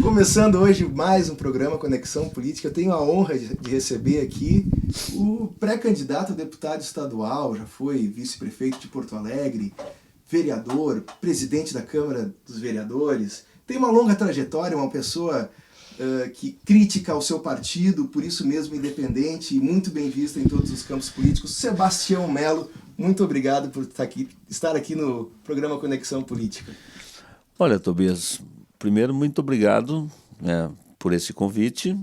Começando hoje mais um programa Conexão Política, eu tenho a honra de receber aqui o pré-candidato a deputado estadual, já foi vice-prefeito de Porto Alegre, vereador, presidente da Câmara dos Vereadores, tem uma longa trajetória, uma pessoa que critica ao seu partido, por isso mesmo independente e muito bem vista em todos os campos políticos, Sebastião Melo. Muito obrigado por estar aqui no programa Conexão Política. Olha, Tobias, primeiro, muito obrigado por esse convite,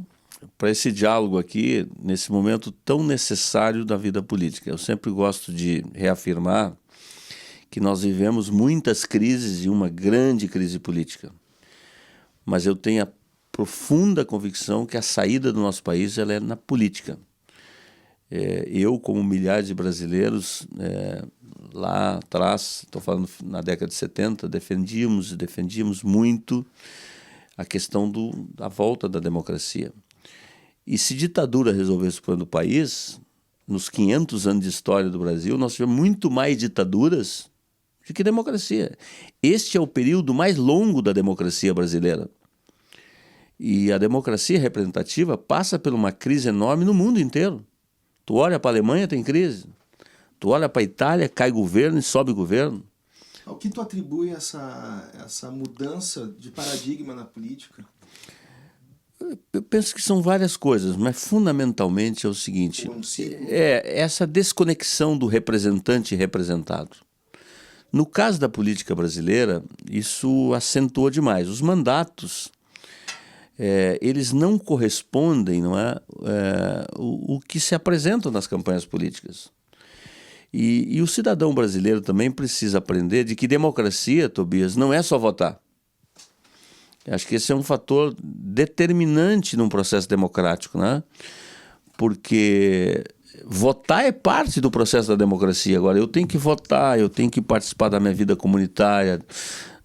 para esse diálogo aqui, nesse momento tão necessário da vida política. Eu sempre gosto de reafirmar que nós vivemos muitas crises e uma grande crise política. Mas eu tenho a profunda convicção que a saída do nosso país ela é na política. Eu, como milhares de brasileiros, lá atrás, estou falando na década de 70, defendíamos muito a questão da volta da democracia. E se ditadura resolvesse o problema do país, nos 500 anos de história do Brasil, nós tivemos muito mais ditaduras do que democracia. Este é o período mais longo da democracia brasileira. E a democracia representativa passa por uma crise enorme no mundo inteiro. Tu olha para a Alemanha, tem crise. Tu olha para a Itália, cai governo e sobe governo. Ao que tu atribui essa mudança de paradigma na política? Eu penso que são várias coisas, mas fundamentalmente é o seguinte: essa desconexão do representante e representado. No caso da política brasileira, isso acentuou demais. Os mandatos, eles não correspondem, não é, o que se apresentam nas campanhas políticas. E o cidadão brasileiro também precisa aprender de que democracia, Tobias, não é só votar. Acho que esse é um fator determinante num processo democrático, né? Porque votar é parte do processo da democracia. Agora, eu tenho que votar, eu tenho que participar da minha vida comunitária,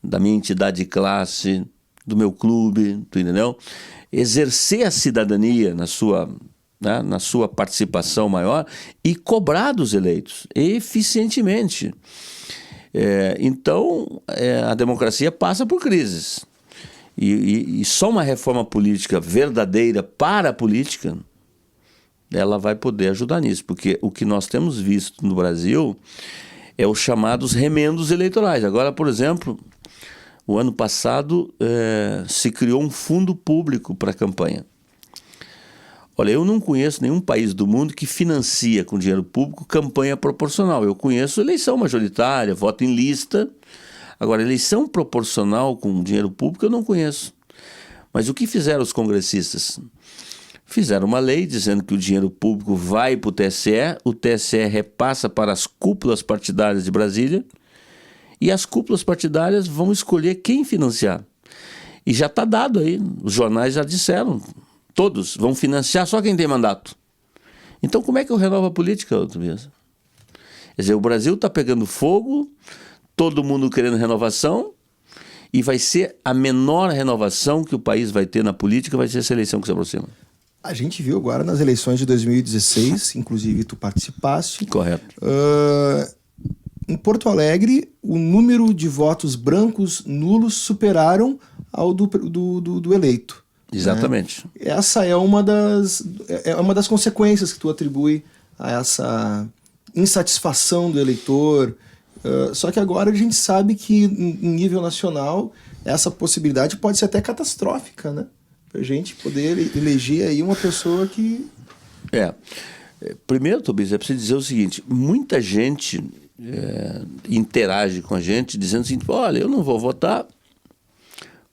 da minha entidade de classe, do meu clube, tu entendeu? Exercer a cidadania na sua participação maior e cobrar dos eleitos eficientemente. Então, a democracia passa por crises. E só uma reforma política verdadeira para a política, ela vai poder ajudar nisso. Porque o que nós temos visto no Brasil é os chamados remendos eleitorais. Agora, por exemplo, o ano passado se criou um fundo público para a campanha. Olha, eu não conheço nenhum país do mundo que financia com dinheiro público campanha proporcional. Eu conheço eleição majoritária, voto em lista. Agora, eleição proporcional com dinheiro público eu não conheço. Mas o que fizeram os congressistas? Fizeram uma lei dizendo que o dinheiro público vai para o TSE repassa para as cúpulas partidárias de Brasília e as cúpulas partidárias vão escolher quem financiar. E já está dado aí, os jornais já disseram, todos vão financiar só quem tem mandato. Então como é que eu renovo a política, Tobias? Quer dizer, o Brasil está pegando fogo, todo mundo querendo renovação, e vai ser a menor renovação que o país vai ter na política, vai ser essa eleição que se aproxima. A gente viu agora nas eleições de 2016, inclusive tu participaste. Correto. Em Porto Alegre, o número de votos brancos nulos superaram ao do eleito. Exatamente. Né? Essa é uma das consequências que tu atribui a essa insatisfação do eleitor. Só que agora a gente sabe que em nível nacional essa possibilidade pode ser até catastrófica, né? Para a gente poder eleger aí uma pessoa que... Primeiro, Tobias, é preciso dizer o seguinte: muita gente interage com a gente dizendo assim, olha, eu não vou votar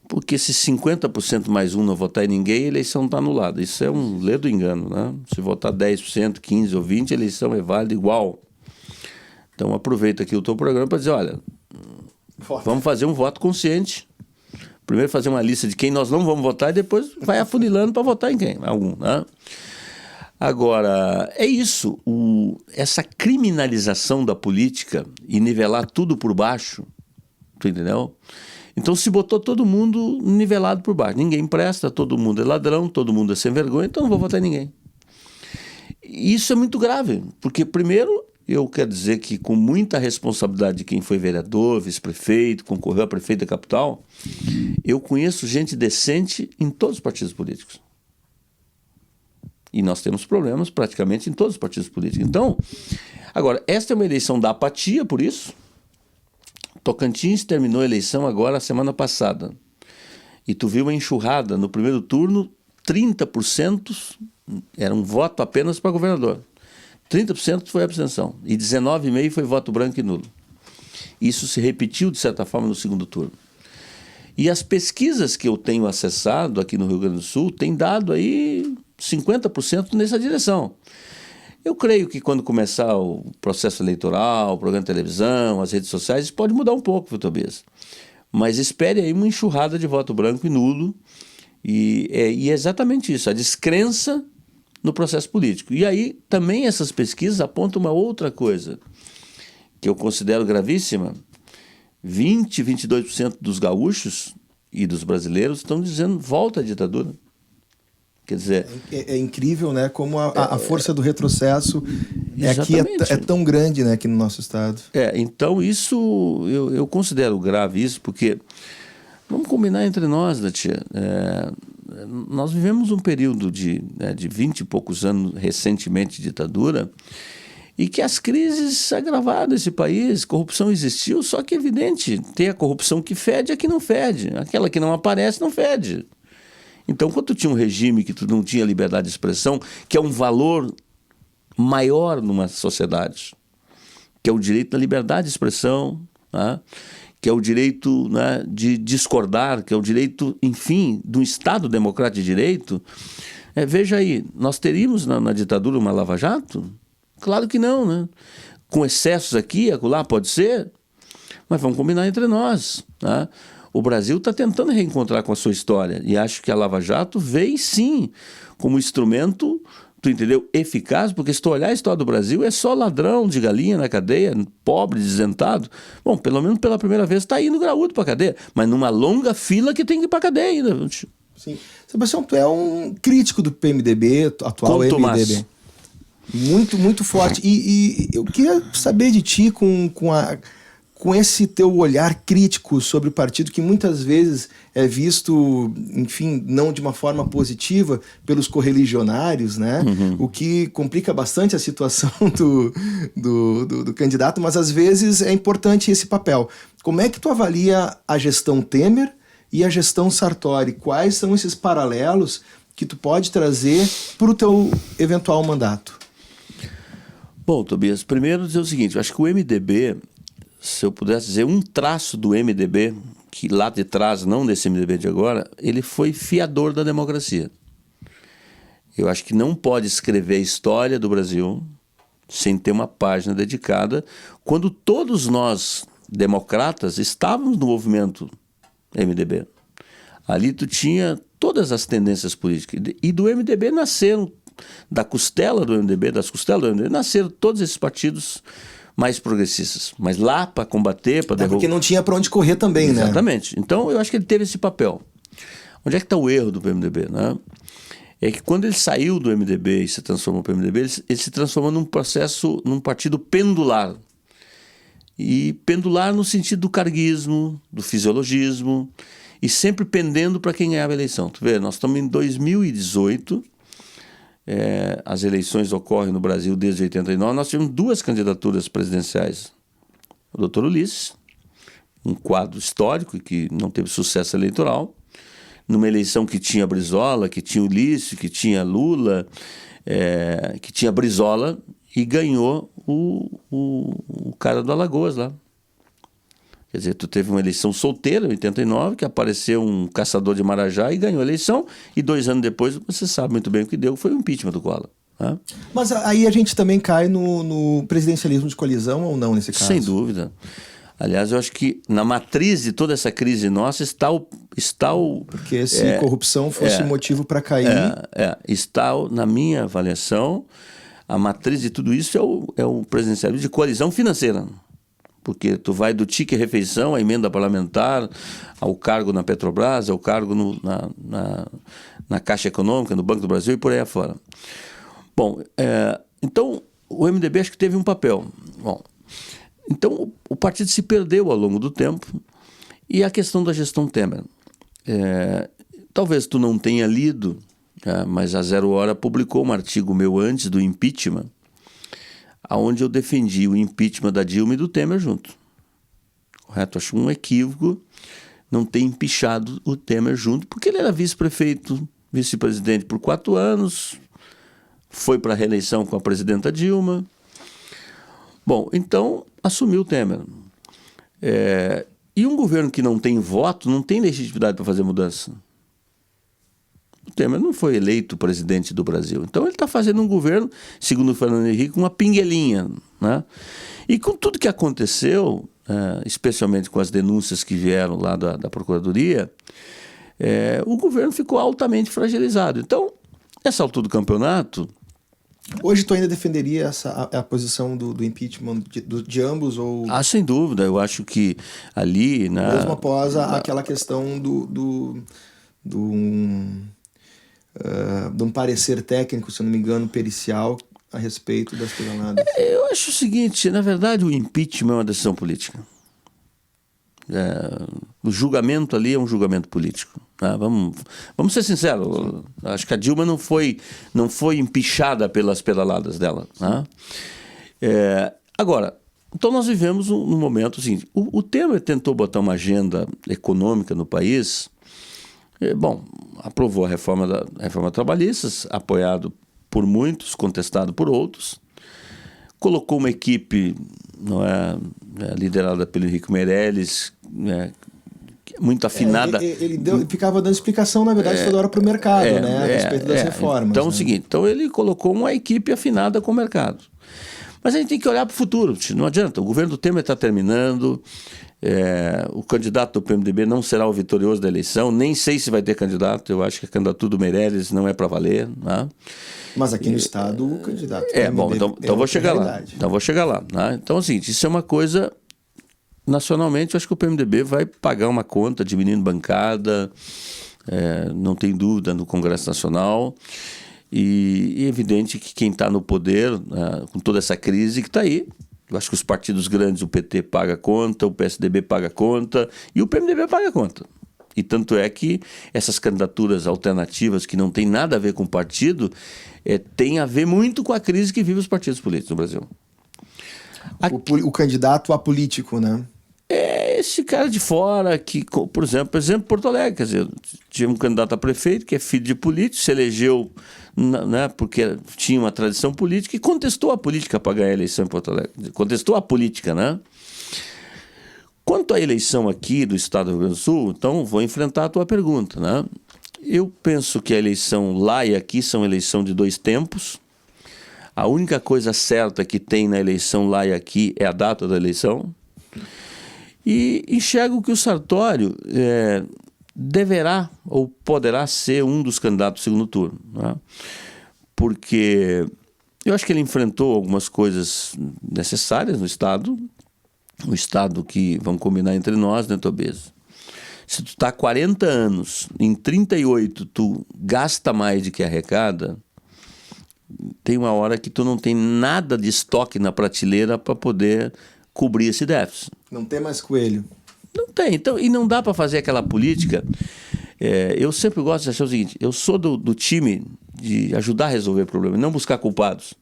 porque se 50% mais um não votar em ninguém, a eleição está anulada. Isso é um ledo engano, né? Se votar 10%, 15% ou 20%, a eleição é válida igual. Então aproveita aqui o teu programa para dizer, olha, vamos fazer um voto consciente. Primeiro fazer uma lista de quem nós não vamos votar e depois vai afunilando para votar em quem? Algum, né? Agora, é isso, essa criminalização da política e nivelar tudo por baixo, tu entendeu? Então se botou todo mundo nivelado por baixo. Ninguém presta, todo mundo é ladrão, todo mundo é sem vergonha, então não vou votar em ninguém. Isso é muito grave, porque primeiro eu quero dizer que com muita responsabilidade de quem foi vereador, vice-prefeito, concorreu a prefeito da capital, eu conheço gente decente em todos os partidos políticos. E nós temos problemas praticamente em todos os partidos políticos. Então, agora, esta é uma eleição da apatia, por isso. Tocantins terminou a eleição agora, semana passada. E tu viu uma enxurrada no primeiro turno, 30% era um voto apenas para governador. 30% foi abstenção. E 19,5% foi voto branco e nulo. Isso se repetiu, de certa forma, no segundo turno. E as pesquisas que eu tenho acessado aqui no Rio Grande do Sul têm dado aí 50% nessa direção. Eu creio que quando começar o processo eleitoral, o programa de televisão, as redes sociais, isso pode mudar um pouco, viu, Tobias? Mas espere aí uma enxurrada de voto branco e nulo. E é exatamente isso, a descrença no processo político. E aí também essas pesquisas apontam uma outra coisa, que eu considero gravíssima. 22% dos gaúchos e dos brasileiros estão dizendo volta à ditadura. Quer dizer... É incrível, né? Como a força do retrocesso aqui é tão grande, né, aqui no nosso estado. Então isso, eu considero grave isso, porque, vamos combinar entre nós, né, tia? Nós vivemos um período de 20 e poucos anos, recentemente, de ditadura, e que as crises se agravaram nesse país, corrupção existiu, só que é evidente, tem a corrupção que fede e a que não fede. Aquela que não aparece, não fede. Então, quando tu tinha um regime que tu não tinha liberdade de expressão, que é um valor maior numa sociedade, que é o direito da liberdade de expressão, né? Que é o direito, né, de discordar, que é o direito, enfim, de um Estado democrático de direito, veja aí, nós teríamos na ditadura uma lava-jato? Claro que não, né? Com excessos aqui, acolá, pode ser, mas vamos combinar entre nós, né? O Brasil está tentando reencontrar com a sua história e acho que a Lava Jato veio sim como instrumento, tu entendeu, eficaz, porque se tu olhar a história do Brasil é só ladrão de galinha na cadeia, pobre, desentado. Bom, pelo menos pela primeira vez está indo graúdo para a cadeia, mas numa longa fila que tem que ir para a cadeia ainda. Sim. Sebastião, tu é um crítico do PMDB, atual MDB. Muito, muito forte. E eu queria saber de ti com esse teu olhar crítico sobre o partido, que muitas vezes é visto, enfim, não de uma forma positiva pelos correligionários, né? O que complica bastante a situação do candidato, mas às vezes é importante esse papel. Como é que tu avalia a gestão Temer e a gestão Sartori? Quais são esses paralelos que tu pode trazer para o teu eventual mandato? Bom, Tobias, primeiro dizer o seguinte, eu acho que o MDB... Se eu pudesse dizer um traço do MDB, que lá de trás, não desse MDB de agora, ele foi fiador da democracia. Eu acho que não pode escrever a história do Brasil sem ter uma página dedicada, quando todos nós, democratas, estávamos no movimento MDB. Ali tu tinha todas as tendências políticas. E do MDB nasceram, da costela do MDB, das costelas do MDB, nasceram todos esses partidos mais progressistas, mas lá para combater, para derrubar... Porque não tinha para onde correr também, né? Exatamente. Então, eu acho que ele teve esse papel. Onde é que está o erro do PMDB, né? É que quando ele saiu do MDB e se transformou no PMDB, ele se transformou num processo, num partido pendular. E pendular no sentido do carguismo, do fisiologismo, e sempre pendendo para quem ganhava a eleição. Tu vê, nós estamos em 2018... as eleições ocorrem no Brasil desde 89, nós tivemos 2 candidaturas presidenciais. O Dr. Ulisses, um quadro histórico que não teve sucesso eleitoral, numa eleição que tinha Brizola, que tinha Ulisses, que tinha Lula, que tinha Brizola, e ganhou o cara do Alagoas lá. Quer dizer, tu teve uma eleição solteira em 89, que apareceu um caçador de Marajá e ganhou a eleição, e 2 anos depois, você sabe muito bem o que deu, foi o impeachment do Collor. Né? Mas aí a gente também cai no presidencialismo de coalizão ou não nesse caso? Sem dúvida. Aliás, eu acho que na matriz de toda essa crise nossa está o porque se corrupção fosse motivo para cair... Está, na minha avaliação, a matriz de tudo isso é o presidencialismo de coalizão financeira. Porque tu vai do tique refeição, a emenda parlamentar, ao cargo na Petrobras, ao cargo na Caixa Econômica, no Banco do Brasil e por aí afora. Bom, então o MDB acho que teve um papel. Bom, então o partido se perdeu ao longo do tempo. E a questão da gestão Temer. Talvez tu não tenha lido, mas a Zero Hora publicou um artigo meu antes do impeachment, onde eu defendi o impeachment da Dilma e do Temer junto. Correto? Acho um equívoco não ter empichado o Temer junto, porque ele era vice-prefeito, vice-presidente por 4 anos, foi para a reeleição com a presidenta Dilma. Bom, então assumiu o Temer. E um governo que não tem voto não tem legitimidade para fazer mudança. O Temer não foi eleito presidente do Brasil. Então ele está fazendo um governo, segundo o Fernando Henrique, uma pinguelinha, né? E com tudo que aconteceu, especialmente com as denúncias que vieram lá da Procuradoria, o governo ficou altamente fragilizado. Então, nessa altura do campeonato... Hoje tu ainda defenderia a posição do impeachment de ambos? Ou... sem dúvida. Eu acho que ali... Mesmo após aquela questão de um parecer técnico, se eu não me engano, pericial, a respeito das pedaladas. Eu acho o seguinte, na verdade o impeachment é uma decisão política. O julgamento ali é um julgamento político. Vamos ser sinceros. Sim. Acho que a Dilma não foi empichada pelas pedaladas dela. Né? Agora, então nós vivemos num momento assim, o Temer tentou botar uma agenda econômica no país. Aprovou a reforma trabalhista, apoiado por muitos, contestado por outros. Colocou uma equipe liderada pelo Henrique Meirelles, muito afinada. Ele ficava dando explicação, na verdade, toda hora para o mercado, a respeito das reformas. Então é o seguinte, ele colocou uma equipe afinada com o mercado. Mas a gente tem que olhar para o futuro, não adianta. O governo do Temer está terminando, o candidato do PMDB não será o vitorioso da eleição, nem sei se vai ter candidato, eu acho que a candidatura do Meirelles não é para valer. Né? Mas aqui no estado o candidato do PMDB então vou chegar lá. Então vou chegar lá. Né? Então, assim, isso é uma coisa... Nacionalmente, eu acho que o PMDB vai pagar uma conta diminuindo bancada, não tem dúvida, no Congresso Nacional. E é evidente que quem está no poder, com toda essa crise que está aí, eu acho que os partidos grandes, o PT paga conta, o PSDB paga conta e o PMDB paga conta. E tanto é que essas candidaturas alternativas que não tem nada a ver com o partido, tem a ver muito com a crise que vive os partidos políticos no Brasil. O candidato apolítico, né? Esse cara de fora que, por exemplo, Porto Alegre, quer dizer, tinha um candidato a prefeito que é filho de político, se elegeu, né, porque tinha uma tradição política e contestou a política para ganhar a eleição em Porto Alegre. Contestou a política, né? Quanto à eleição aqui do estado do Rio Grande do Sul, então vou enfrentar a tua pergunta, né? Eu penso que a eleição lá e aqui são eleição de 2 tempos. A única coisa certa que tem na eleição lá e aqui é a data da eleição. E enxergo que o Sartório deverá ou poderá ser um dos candidatos do segundo turno. Né? Porque eu acho que ele enfrentou algumas coisas necessárias no Estado. O Estado que, vamos combinar entre nós, né, Tobias? Se tu está há 40 anos, em 38 tu gasta mais do que arrecada, tem uma hora que tu não tem nada de estoque na prateleira para poder cobrir esse déficit. Não tem mais coelho. Não tem. Então, e não dá para fazer aquela política. Eu sempre gosto de achar o seguinte, eu sou do time de ajudar a resolver problemas, não buscar culpados.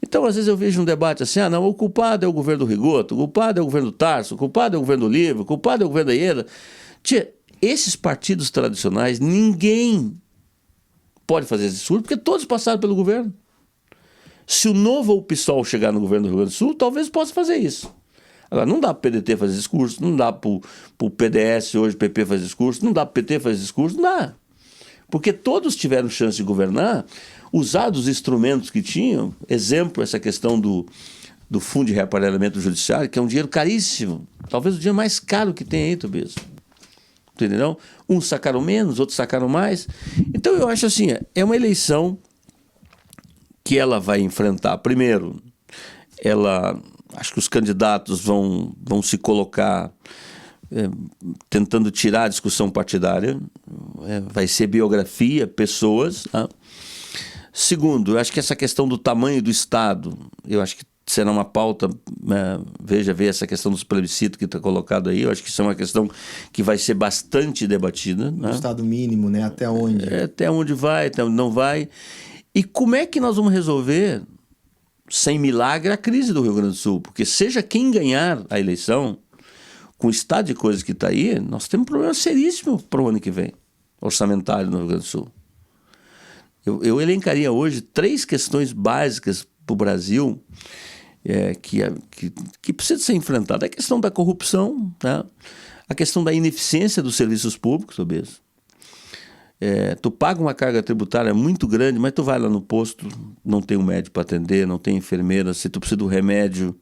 Então, às vezes eu vejo um debate assim, não, o culpado é o governo do Rigoto, o culpado é o governo do Tarso, o culpado é o governo do Livro, o culpado é o governo da Ieda. Tia, esses partidos tradicionais, ninguém pode fazer esse discurso, porque todos passaram pelo governo. Se o Novo ou o PSOL chegar no governo do Rio Grande do Sul, talvez possa fazer isso. Agora, não dá para o PDT fazer discurso, não dá para o PDS hoje, o PP fazer discurso, não dá para o PT fazer discurso, não dá. Porque todos tiveram chance de governar, usar os instrumentos que tinham, exemplo, essa questão do Fundo de Reaparelhamento Judiciário, que é um dinheiro caríssimo, talvez o dinheiro mais caro que tem aí, Tobias. Entendeu? Uns sacaram menos, outros sacaram mais. Então eu acho assim, é uma eleição que ela vai enfrentar. Primeiro, acho que os candidatos vão se colocar tentando tirar a discussão partidária. Vai ser biografia, pessoas. Tá? Segundo, eu acho que essa questão do tamanho do Estado, eu acho que será uma pauta, ver essa questão dos plebiscitos que está colocado aí, eu acho que isso é uma questão que vai ser bastante debatida. O né? Estado mínimo, né? Até onde? Até onde vai, até onde não vai. E como é que nós vamos resolver, sem milagre, a crise do Rio Grande do Sul? Porque seja quem ganhar a eleição, com o estado de coisas que está aí, nós temos um problema seríssimo para o ano que vem, orçamentário no Rio Grande do Sul. Eu elencaria hoje 3 questões básicas para o Brasil que precisa ser enfrentada. A questão da corrupção, né? A questão da ineficiência dos serviços públicos, Tobias. Tu paga uma carga tributária muito grande, mas tu vai lá no posto, não tem um médico para atender, não tem enfermeira, se tu precisa do remédio,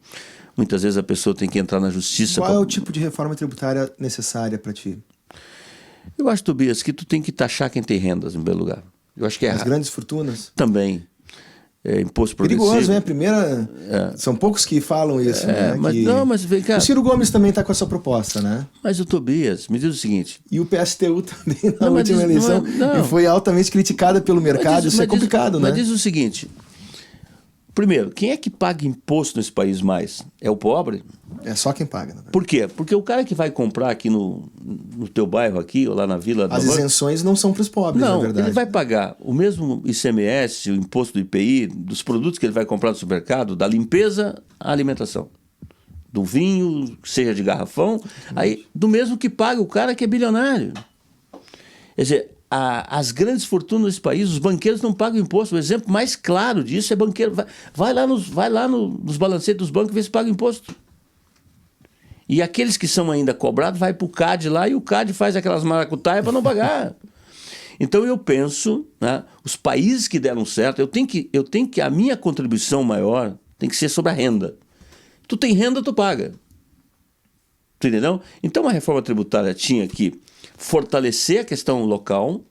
muitas vezes a pessoa tem que entrar na justiça. Qual é o tipo de reforma tributária necessária para ti? Eu acho, Tobias, que tu tem que taxar quem tem rendas, em primeiro lugar. Eu acho que As grandes fortunas? Também. Imposto progressivo. Perigoso, né? Primeira... São poucos que falam isso, né? Mas, não, mas vem cá. O Ciro Gomes também está com essa proposta, né? Mas o Tobias, me diz o seguinte... E o PSTU também na última eleição e foi altamente criticada pelo mercado. Isso é complicado, né? Mas diz o seguinte... Primeiro, quem é que paga imposto nesse país mais? É o pobre? É só quem paga. Por quê? Porque o cara que vai comprar aqui no teu bairro, aqui, ou lá na vila... As isenções não são para os pobres, na verdade. Não, ele vai pagar o mesmo ICMS, o imposto do IPI, dos produtos que ele vai comprar no supermercado, da limpeza à alimentação. Do vinho, seja de garrafão, aí, do mesmo que paga o cara que é bilionário. Quer dizer... As grandes fortunas desse país, os banqueiros não pagam imposto. O exemplo mais claro disso é banqueiro. Vai lá nos balancetes dos bancos e vê se paga imposto. E aqueles que são ainda cobrados, vai para o CAD lá e o CAD faz aquelas maracutaias para não pagar. Então eu penso, né, os países que deram certo, eu tenho que a minha contribuição maior tem que ser sobre a renda. Tu tem renda, tu paga. Tu entendeu? Então a reforma tributária tinha que fortalecer a questão local,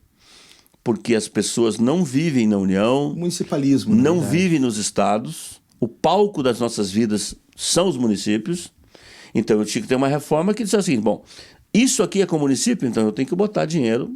porque as pessoas não vivem na União, municipalismo, não vivem nos estados, o palco das nossas vidas são os municípios. Então eu tinha que ter uma reforma que dissesse assim, bom, isso aqui é com o município, então eu tenho que botar dinheiro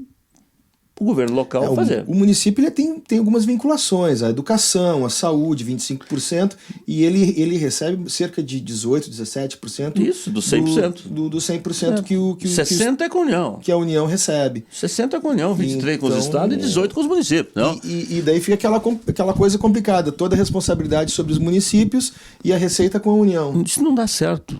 para o governo local fazer. O município ele tem algumas vinculações, a educação, a saúde, 25%, e ele recebe cerca de 18%, 17%. Isso, do 100%. Do 100% que o... 60% é com a União. Que a União recebe. 60% é com a União, 23% com os estados e 18% com os municípios. Não? E daí fica aquela coisa complicada, toda a responsabilidade sobre os municípios e a receita com a União. Isso não dá certo.